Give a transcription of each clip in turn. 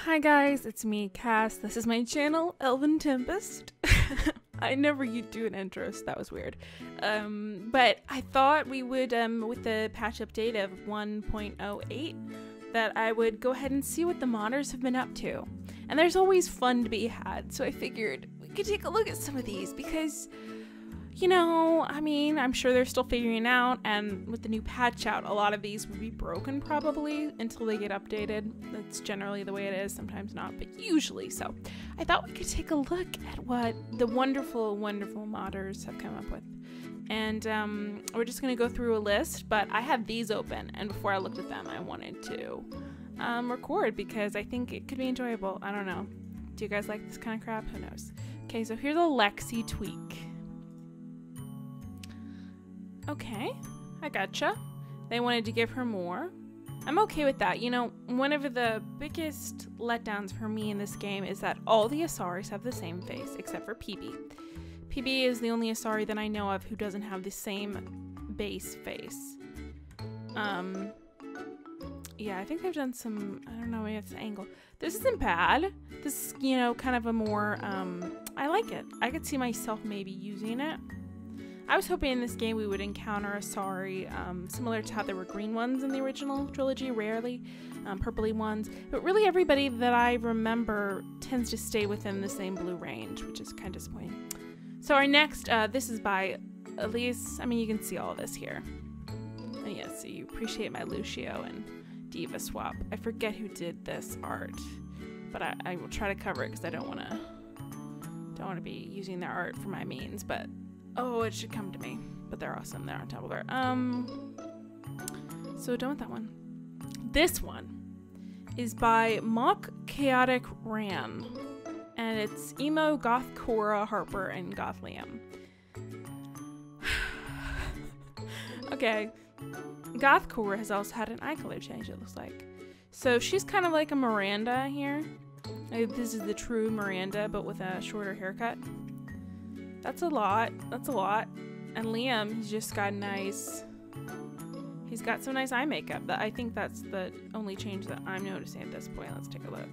Hi guys, it's me, Cass. This is my channel, Elven Tempest. I never do an intro, so that was weird. But I thought we would, with the patch update of 1.08, that I would go ahead and see what the modders have been up to. And there's always fun to be had, so I figured we could take a look at some of these because, you know, I mean, I'm sure they're still figuring out, and with the new patch out, a lot of these will be broken probably until they get updated. That's generally the way it is, sometimes not, but usually so. I thought we could take a look at what the wonderful, wonderful modders have come up with. And we're just gonna go through a list, but I have these open, and before I looked at them, I wanted to record because I think it could be enjoyable. I don't know. Do you guys like this kind of crap? Who knows? Okay, so here's a Lexi tweak. Okay, I gotcha. They wanted to give her more. I'm okay with that. You know, one of the biggest letdowns for me in this game is that all the Asaris have the same face, except for PB. PB is the only Asari that I know of who doesn't have the same base face. Yeah, I think they've done some, I don't know, maybe it's an angle. This isn't bad. This is, you know, kind of a more, I like it. I could see myself maybe using it. I was hoping in this game we would encounter Asari, similar to how there were green ones in the original trilogy, rarely, purpley ones, but really everybody that I remember tends to stay within the same blue range, which is kind of disappointing. So our next, this is by Elise. I mean, you can see all of this here. And yes, so you appreciate my Lucio and Diva swap. I forget who did this art, but I will try to cover it because I don't want to be using their art for my means, but oh, it should come to me. But they're awesome. They're on top of it. So done with that one. This one is by Mock Chaotic Ran. And it's Emo, Goth Cora, Harper, and Goth Liam. Okay. Goth Cora has also had an eye color change, it looks like. So she's kind of like a Miranda here. This is the true Miranda, but with a shorter haircut. That's a lot. That's a lot. And Liam, he's just got nice... He's got some nice eye makeup. I think that's the only change that I'm noticing at this point. Let's take a look.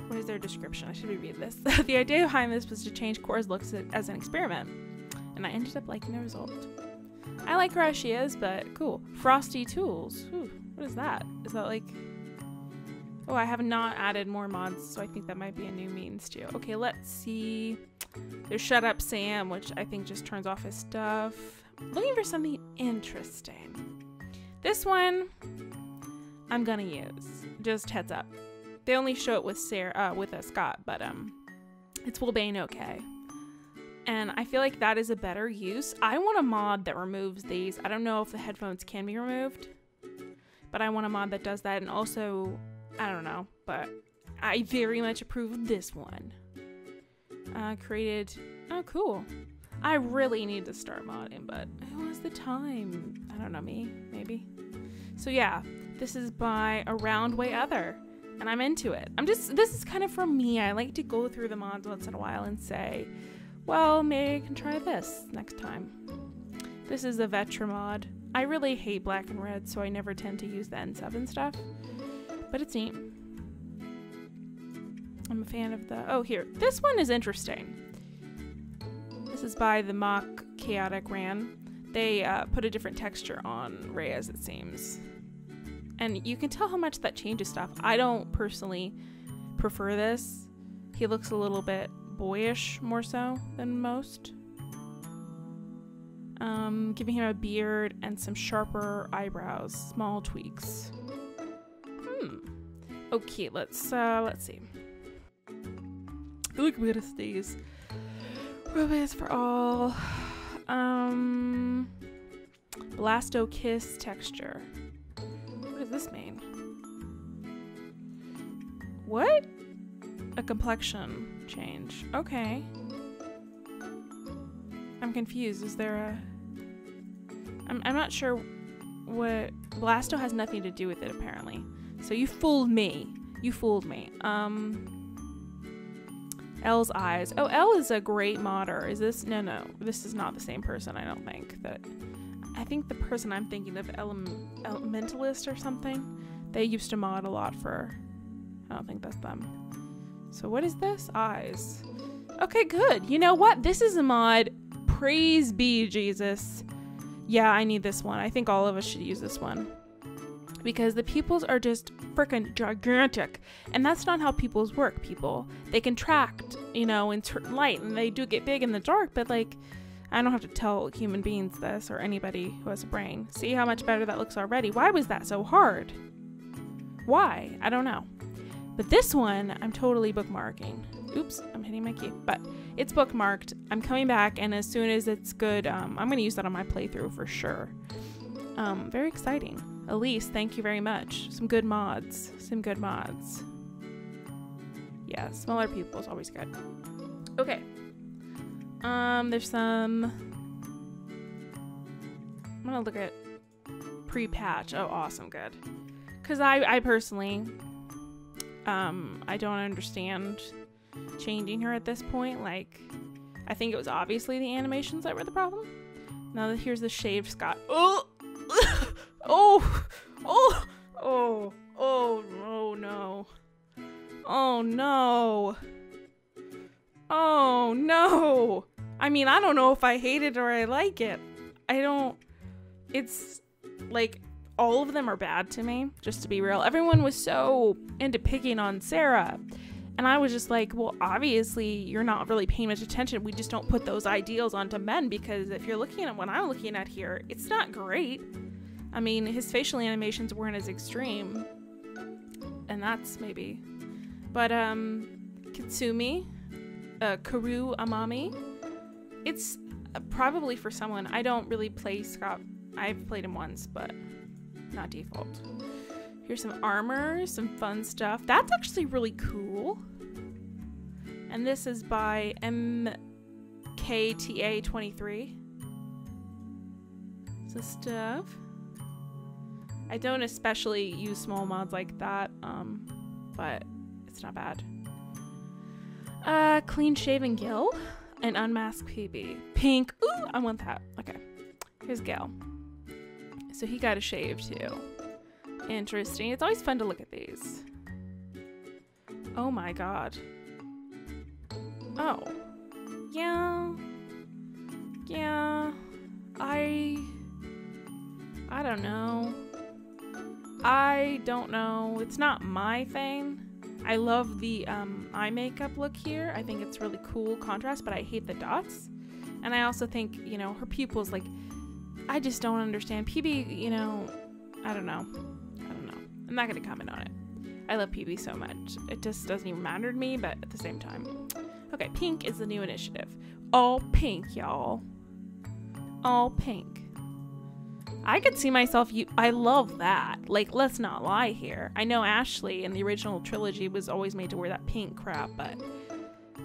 What is their description? I should reread this. The idea behind this was to change Cora's looks as an experiment. And I ended up liking the result. I like her as she is, but cool. Frosty Tools. Ooh, what is that? Is that like... Oh, I have not added more mods, so I think that might be a new means too. Okay, let's see. There's Shut Up Sam, which I think just turns off his stuff. Looking for something interesting. This one, I'm gonna use. Just heads up. They only show it with Scott, but it's Wilbane okay. And I feel like that is a better use. I want a mod that removes these. I don't know if the headphones can be removed, but I want a mod that does that. And also, I don't know, but I very much approve of this one. Created, oh cool. I really need to start modding, but who has the time? I don't know, me, maybe. So yeah, this is by Around Way Other, and I'm into it. This is kind of for me. I like to go through the mods once in a while and say, well, maybe I can try this next time. This is a Vetra mod. I really hate black and red, so I never tend to use the N7 stuff, but it's neat. I'm a fan of the, oh here, this one is interesting. This is by the Mock Chaotic Ran. They put a different texture on Reyes, it seems. And you can tell how much that changes stuff. I don't personally prefer this. He looks a little bit boyish more so than most. Giving him a beard and some sharper eyebrows, small tweaks. Okay, let's see. Look at these. Romance for all. Blasto Kiss texture. What does this mean? What? A complexion change. Okay. I'm confused. Is there a... I'm not sure what... Blasto has nothing to do with it, apparently. So you fooled me. You fooled me. Elle's eyes. Oh, Elle is a great modder. Is this? No. This is not the same person, I don't think. I think the person I'm thinking of, Elementalist or something. They used to mod a lot for I don't think that's them. So what is this? Eyes. Okay, good. You know what? This is a mod. Praise be Jesus. Yeah, I need this one. I think all of us should use this one. Because the pupils are just freaking gigantic. And that's not how pupils work, people. They contract, you know, in certain light. And they do get big in the dark. But, like, I don't have to tell human beings this or anybody who has a brain. See how much better that looks already? Why was that so hard? Why? I don't know. But this one, I'm totally bookmarking. Oops, I'm hitting my key. But it's bookmarked. I'm coming back, and as soon as it's good, I'm going to use that on my playthrough for sure. Very exciting. Elise, thank you very much. Some good mods. Some good mods. Yeah, smaller people is always good. Okay. There's some... I'm going to look at pre-patch. Oh, awesome. Good. Because I personally... I don't understand changing her at this point. Like, I think it was obviously the animations that were the problem. Now here's the shaved Scott. Oh, oh, oh, oh, oh, oh no, oh no, oh no. I mean, I don't know if I hate it or I like it. I don't. It's like. All of them are bad to me, just to be real. Everyone was so into picking on Sarah. And I was just like, well, obviously you're not really paying much attention. We just don't put those ideals onto men, because if you're looking at what I'm looking at here, it's not great. I mean, his facial animations weren't as extreme. And that's maybe. But, Kasumi, Karu Amami, it's probably for someone. I don't really play Scott. I've played him once, but... not default. Here's some armor, some fun stuff. That's actually really cool. And this is by MKTA23. So stuff. I don't especially use small mods like that, but it's not bad. Clean shaven Gil and unmasked PB. Pink. Ooh, I want that. Okay. Here's Gil. So he got a shave too. Interesting. It's always fun to look at these. Oh my god. Oh. Yeah. Yeah. I don't know. I don't know. It's not my thing. I love the eye makeup look here. I think it's really cool contrast, but I hate the dots. And I also think, you know, her pupils, like, I just don't understand. PB, you know, I don't know. I'm not going to comment on it. I love PB so much. It just doesn't even matter to me, but at the same time. Okay, pink is the new initiative. All pink, y'all. All pink. I could see myself, I love that. Like, let's not lie here. I know Ashley in the original trilogy was always made to wear that pink crap, but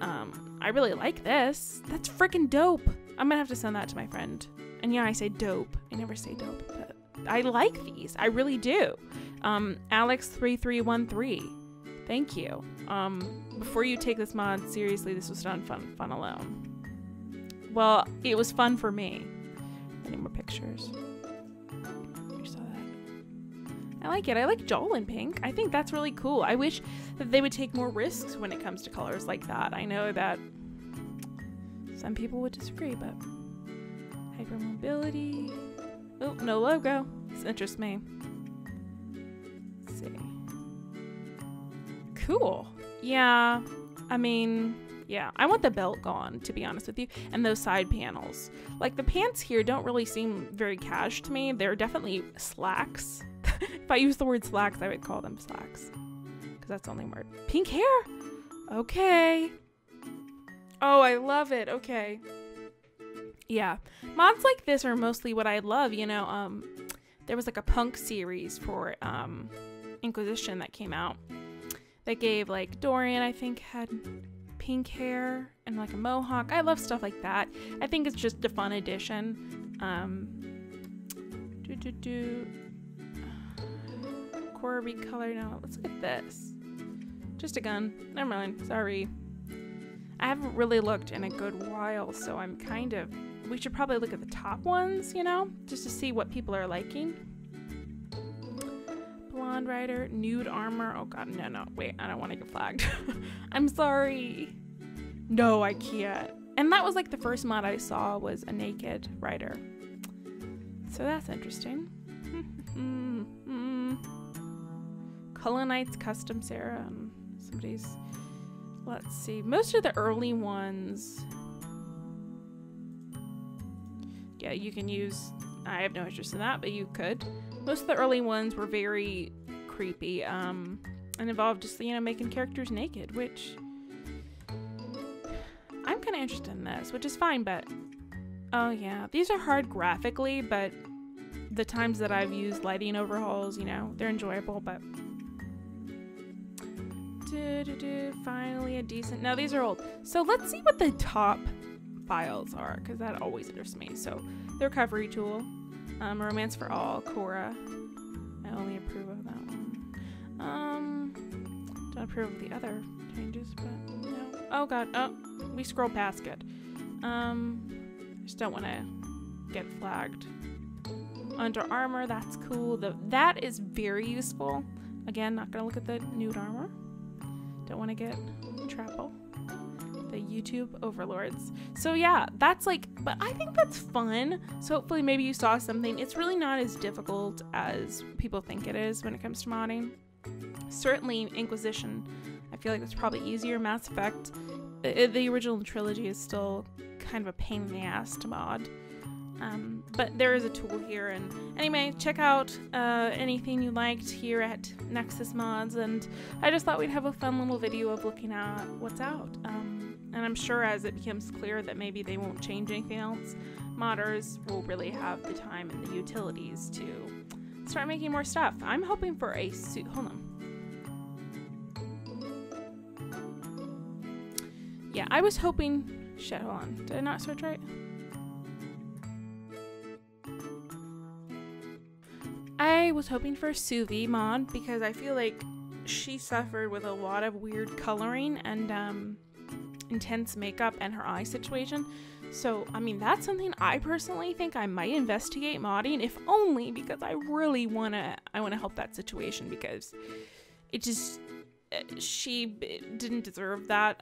I really like this. That's freaking dope. I'm gonna have to send that to my friend. And yeah, I say dope. I never say dope, but I like these. I really do. Alex3313. Thank you. Before you take this mod seriously, this was not fun alone. Well, it was fun for me. Any more pictures? You saw that. I like it. I like Joel in pink. I think that's really cool. I wish that they would take more risks when it comes to colors like that. I know that some people would disagree, but hypermobility. Oh, no logo. This interests me. Let's see. Cool. Yeah. I mean, yeah. I want the belt gone, to be honest with you. And those side panels. Like, the pants here don't really seem very cash to me. They're definitely slacks. If I use the word slacks, I would call them slacks. Because that's the only word. Pink hair? Okay. Oh, I love it. Okay. Yeah. Mods like this are mostly what I love, you know. There was like a punk series for Inquisition that came out that gave, like, Dorian, I think, had pink hair and like a mohawk. I love stuff like that. I think it's just a fun addition. Core recolor. No, let's look at this. Just a gun. Never mind. Sorry. I haven't really looked in a good while, so I'm kind of... We should probably look at the top ones, you know? Just to see what people are liking. Blonde blonde rider, nude armor. Oh god, no, wait, I don't want to get flagged. I'm sorry. No, I can't. And that was like the first mod I saw was a naked rider. So that's interesting. Color Knights Custom Sarah. Somebody's, let's see. Most of the early ones, yeah, you can use, I have no interest in that, but you could. Most of the early ones were very creepy, and involved just, you know, making characters naked, which I'm kind of interested in this, which is fine, but oh yeah, these are hard graphically, but the times that I've used lighting overhauls, you know, they're enjoyable, but finally a decent, no, these are old. So let's see what the top files are, because that always interests me. So the recovery tool, romance for all, Cora. I only approve of that one. Don't approve of the other changes, but no. Oh god, oh, we scrolled past it. Just don't want to get flagged. Under armor, that's cool. That is very useful. Again, not gonna look at the nude armor. Don't want to get in trouble. The YouTube overlords. So yeah, that's like, but I think that's fun. So hopefully maybe you saw something. It's really not as difficult as people think it is when it comes to modding. Certainly Inquisition, I feel like it's probably easier. Mass Effect, the original trilogy is still kind of a pain in the ass to mod. But there is a tool here, and anyway, check out anything you liked here at Nexus Mods, and I just thought we'd have a fun little video of looking at what's out. And I'm sure as it becomes clear that maybe they won't change anything else, modders will really have the time and the utilities to start making more stuff. I'm hoping for a suit. Hold on. Yeah, I was hoping. Shit, hold on. Did I not search right? I was hoping for a Suvi mod because I feel like she suffered with a lot of weird coloring and intense makeup and her eye situation. So, I mean, that's something I personally think I might investigate modding, if only because I really wanna help that situation, because it just, she didn't deserve that,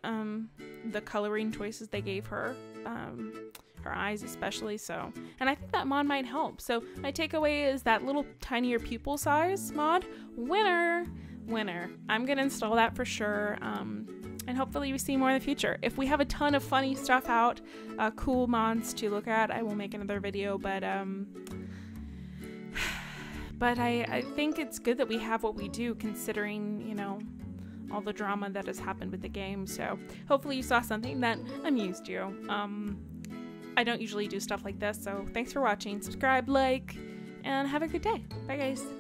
the coloring choices they gave her, her eyes especially. So, and I think that mod might help. So my takeaway is that little tinier pupil size mod, winner. I'm gonna install that for sure, and hopefully we see more in the future. If we have a ton of funny stuff out, cool mods to look at, I will make another video. But I think it's good that we have what we do, considering, you know, all the drama that has happened with the game. So hopefully you saw something that amused you. I don't usually do stuff like this, so thanks for watching. Subscribe, like, and have a good day. Bye guys.